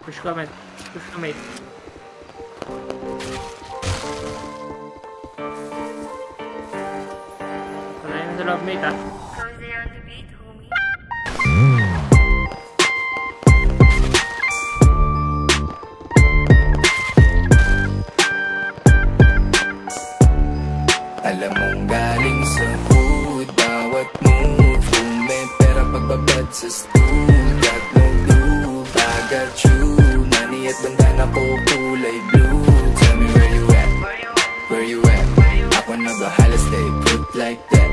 Push ka, mate. Push ka, mate. Wala yun sa loob, mate, ha? Cozy on the beat, homie. Alam mong galing sa hood, bawat move kung may pera pagbabad sa stool. Got no clue, I got you. Money at bandana ko kulay blue. Tell me where you at, where you at? Ako na bahala, stay put like that.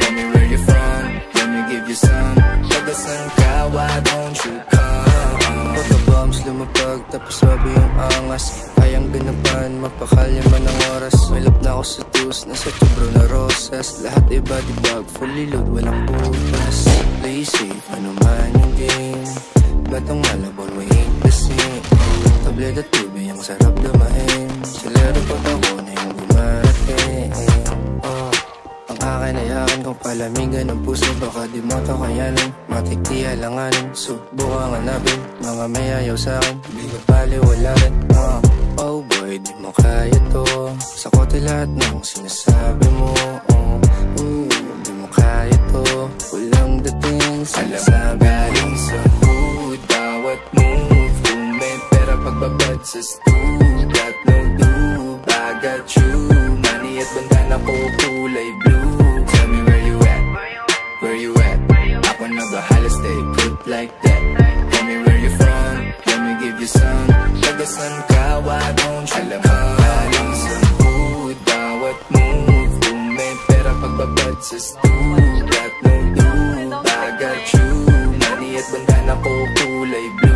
Tell me where you from, let me give you some. Pagdasan ka, why don't you come? Pagka-bombs lumapag, tapos sabi yung angas. Kayang ganapan, magpakalima ng oras. May lap na ako sa tus, nasa tubro na rosas. Lahat iba di bag, fully load, walang butas. Play safe, ano man yung game. Batang malabon, we ain't the same. Tablet at tubig, ang sarap dumahin. Silero pag ako na yung dumarating. Ang akin ay akin kung palamigan ng puso. Baka di mo to kayanin, matikti alanganin. Subukan hanapin, mga may ayaw sa'kin. Di ka paliwala rin. Oh boy, di mo kaya to. Sa kote lahat ng sinasabi mo. Di mo kaya to. Walang dating Alam mo galing sa hood, bawat move kung may pera pagbabad sa stool. Got no clue, I got you. Money at bandana ko kulay blue. Tell me where you at, where you at? Ako na bahala, stay put like that. Tell me where you from, let me give you some. Tagasan ka, why don't you alam come? Galing sa hood, bawat move kung may pera pagbabad sa stool. Got no clue, I got you. Money at bandana ko kulay blue.